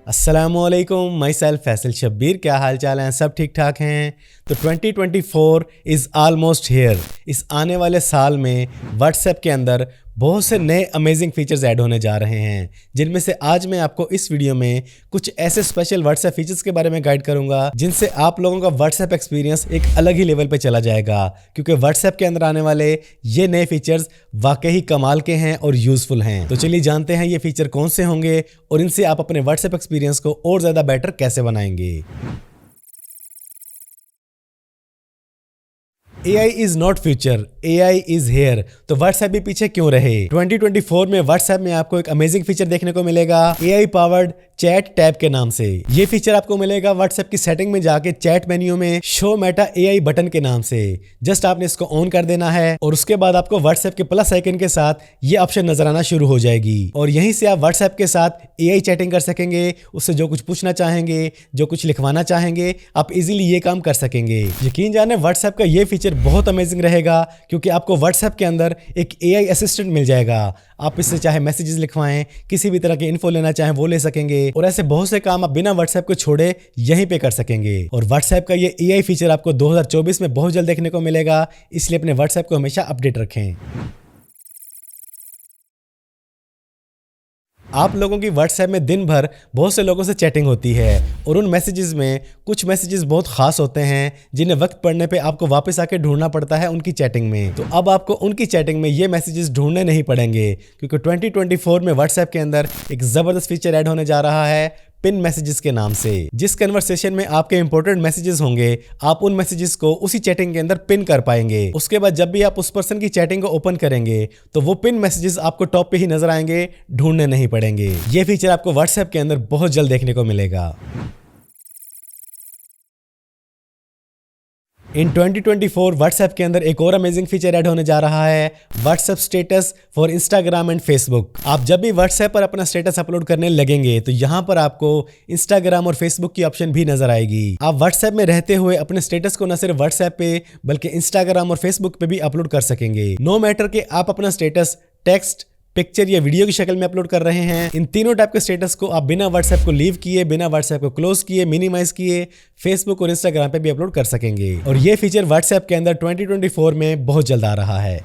अस्सलामुअलैकुम, my self Faisal Shabbir. क्या हाल चाल हैं? सब ठीक ठाक हैं? तो 2024 इज़ ऑलमोस्ट हेयर। इस आने वाले साल में व्हाट्सएप के अंदर बहुत से नए अमेजिंग फीचर्स ऐड होने जा रहे हैं, जिनमें से आज मैं आपको इस वीडियो में कुछ ऐसे स्पेशल व्हाट्सएप फीचर्स के बारे में गाइड करूंगा जिनसे आप लोगों का व्हाट्सएप एक्सपीरियंस एक अलग ही लेवल पे चला जाएगा। क्योंकि व्हाट्सएप के अंदर आने वाले ये नए फीचर्स वाकई ही कमाल के हैं और यूजफुल हैं। तो चलिए जानते हैं ये फीचर कौन से होंगे और इनसे आप अपने व्हाट्सएप एक्सपीरियंस को और ज्यादा बेटर कैसे बनाएंगे। AI is not future, AI is here. तो व्हाट्सएप भी पीछे क्यों रहे? 2024 में व्हाट्सएप में आपको एक अमेजिंग फीचर देखने को मिलेगा AI पावर्ड चैट टैब के नाम से। ये फीचर आपको मिलेगा व्हाट्सएप की सेटिंग में जाके चैट मेन्यू में शो मेटा AI बटन के नाम से। जस्ट आपने इसको ऑन कर देना है और उसके बाद आपको व्हाट्सएप के प्लस आइकन के साथ ये ऑप्शन नजर आना शुरू हो जाएगी और यहीं से आप व्हाट्सएप के साथ AI चैटिंग कर सकेंगे। उससे जो कुछ पूछना चाहेंगे, जो कुछ लिखवाना चाहेंगे, आप इजीली ये काम कर सकेंगे। यकीन जाने व्हाट्सएप का ये फीचर बहुत अमेजिंग रहेगा क्योंकि आपको व्हाट्सएप के अंदर एक AI असिस्टेंट मिल जाएगा। आप इससे चाहे मैसेजेस लिखवाएं, किसी भी तरह की इन्फो लेना चाहें वो ले सकेंगे और ऐसे बहुत से काम आप बिना व्हाट्सएप को छोड़े यहीं पे कर सकेंगे। और व्हाट्सएप का ये AI फीचर आपको 2024 में बहुत जल्द देखने को मिलेगा, इसलिए अपने व्हाट्सएप को हमेशा अपडेट रखें। आप लोगों की व्हाट्सएप में दिन भर बहुत से लोगों से चैटिंग होती है और उन मैसेजेस में कुछ मैसेजेस बहुत खास होते हैं जिन्हें वक्त पड़ने पे आपको वापस आके ढूंढना पड़ता है उनकी चैटिंग में। तो अब आपको उनकी चैटिंग में ये मैसेजेस ढूंढने नहीं पड़ेंगे क्योंकि 2024 में व्हाट्सएप के अंदर एक ज़बरदस्त फीचर ऐड होने जा रहा है पिन मैसेजेस के नाम से। जिस कन्वर्सेशन में आपके इंपॉर्टेंट मैसेजेस होंगे, आप उन मैसेजेस को उसी चैटिंग के अंदर पिन कर पाएंगे। उसके बाद जब भी आप उस पर्सन की चैटिंग को ओपन करेंगे तो वो पिन मैसेजेस आपको टॉप पे ही नजर आएंगे, ढूंढने नहीं पड़ेंगे। ये फीचर आपको व्हाट्सएप के अंदर बहुत जल्द देखने को मिलेगा। इन 2024 व्हाट्सएप के अंदर एक और अमेजिंग फीचर ऐड होने जा रहा है WhatsApp status for Instagram and Facebook. आप जब भी व्हाट्सएप पर अपना स्टेटस अपलोड करने लगेंगे तो यहाँ पर आपको इंस्टाग्राम और फेसबुक की ऑप्शन भी नजर आएगी। आप व्हाट्सएप में रहते हुए अपने स्टेटस को न सिर्फ व्हाट्सएप पे बल्कि इंस्टाग्राम और फेसबुक पे भी अपलोड कर सकेंगे। नो मैटर कि आप अपना स्टेटस टेक्स्ट, पिक्चर या वीडियो की शक्ल में अपलोड कर रहे हैं, इन तीनों टाइप के स्टेटस को आप बिना व्हाट्सएप को लीव किए, बिना व्हाट्सएप को क्लोज किए, मिनिमाइज किए फेसबुक और इंस्टाग्राम पे भी अपलोड कर सकेंगे। और ये फीचर व्हाट्सएप के अंदर 2024 में बहुत जल्द आ रहा है।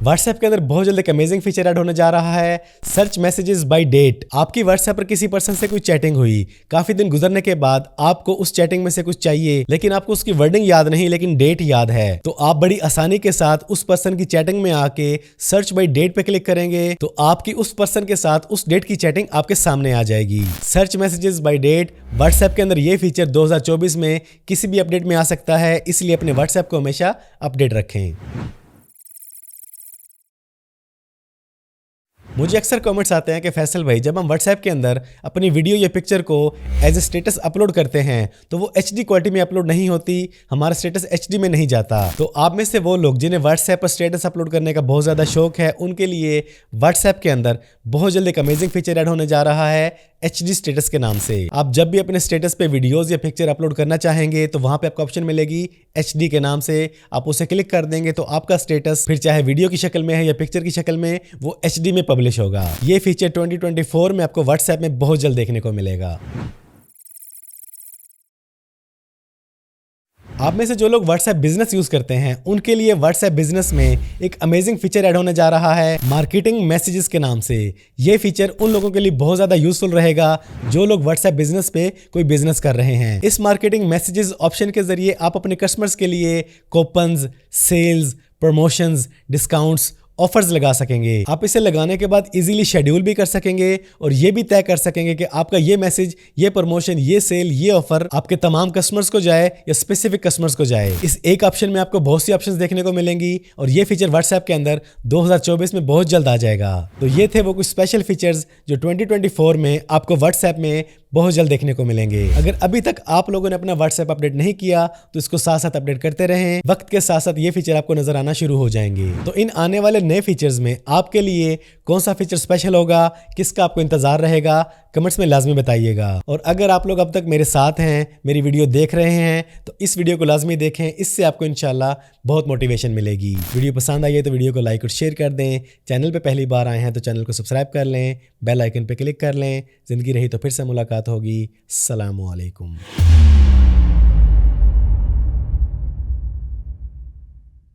व्हाट्सएप के अंदर बहुत जल्द एक अमेजिंग फीचर ऐड होने जा रहा है सर्च मैसेजेस बाय डेट। आपकी व्हाट्सएप पर किसी पर्सन से कोई चैटिंग हुई, काफी दिन गुजरने के बाद आपको उस चैटिंग में से कुछ चाहिए लेकिन आपको उसकी वर्डिंग याद नहीं लेकिन डेट याद है, तो आप बड़ी आसानी के साथ उस पर्सन की चैटिंग में आके सर्च बाय डेट पे क्लिक करेंगे तो आपकी उस पर्सन के साथ उस डेट की चैटिंग आपके सामने आ जाएगी। Search messages by date WhatsApp के अंदर ये फीचर 2024 में किसी भी अपडेट में आ सकता है, इसलिए अपने व्हाट्सएप को हमेशा अपडेट रखें। मुझे अक्सर कमेंट्स आते हैं कि फैसल भाई, जब हम व्हाट्सएप के अंदर अपनी वीडियो या पिक्चर को एज ए स्टेटस अपलोड करते हैं तो वो HD क्वालिटी में अपलोड नहीं होती, हमारा स्टेटस HD में नहीं जाता। तो आप में से वो लोग जिन्हें व्हाट्सएप पर स्टेटस अपलोड करने का बहुत ज़्यादा शौक है, उनके लिए व्हाट्सएप के अंदर बहुत जल्द एक अमेजिंग फीचर ऐड होने जा रहा है HD स्टेटस के नाम से। आप जब भी अपने स्टेटस पे वीडियोस या पिक्चर अपलोड करना चाहेंगे तो वहां पे आपको ऑप्शन मिलेगी HD के नाम से। आप उसे क्लिक कर देंगे तो आपका स्टेटस फिर चाहे वीडियो की शक्ल में है या पिक्चर की शक्ल में वो HD में पब्लिश होगा। ये फीचर 2024 में आपको व्हाट्सएप में बहुत जल्द देखने को मिलेगा। आप में से जो लोग व्हाट्सएप बिजनेस यूज करते हैं उनके लिए व्हाट्सएप बिजनेस में एक अमेजिंग फीचर ऐड होने जा रहा है मार्केटिंग मैसेजेस के नाम से। ये फीचर उन लोगों के लिए बहुत ज्यादा यूजफुल रहेगा जो लोग व्हाट्सएप बिजनेस पे कोई बिजनेस कर रहे हैं। इस मार्केटिंग मैसेजेस ऑप्शन के जरिए आप अपने कस्टमर्स के लिए coupons, sales, promotions, discounts, offers लगा सकेंगे। आप इसे लगाने के बाद इजीली शेड्यूल भी कर सकेंगे और ये भी तय कर सकेंगे कि आपका ये मैसेज, ये प्रमोशन, ये सेल, ये ऑफर आपके तमाम कस्टमर्स को जाए या स्पेसिफिक कस्टमर्स को जाए। इस एक ऑप्शन में आपको बहुत सी ऑप्शंस देखने को मिलेंगी और ये फीचर व्हाट्सएप के अंदर 2024 में बहुत जल्द आ जाएगा। तो ये थे वो कुछ स्पेशल फीचर्स जो 2024 में आपको व्हाट्सएप में बहुत जल्द देखने को मिलेंगे। अगर अभी तक आप लोगों ने अपना व्हाट्सएप अपडेट नहीं किया तो इसको साथ साथ अपडेट करते रहें, वक्त के साथ साथ ये फीचर आपको नजर आना शुरू हो जाएंगे। तो इन आने वाले नए फीचर्स में आपके लिए कौन सा फीचर स्पेशल होगा, किसका आपको इंतजार रहेगा, कमेंट्स में लाजमी बताइएगा। और अगर आप लोग अब तक मेरे साथ हैं, मेरी वीडियो देख रहे हैं, तो इस वीडियो को लाजमी देखें, इससे आपको इंशाल्लाह बहुत मोटिवेशन मिलेगी। वीडियो पसंद आई है तो वीडियो को लाइक और शेयर कर दें। चैनल पे पहली बार आए हैं तो चैनल को सब्सक्राइब कर लें, बेल आइकन पे क्लिक कर लें। ज़िंदगी रही तो फिर से मुलाकात होगी। अस्सलामु अलैकुम।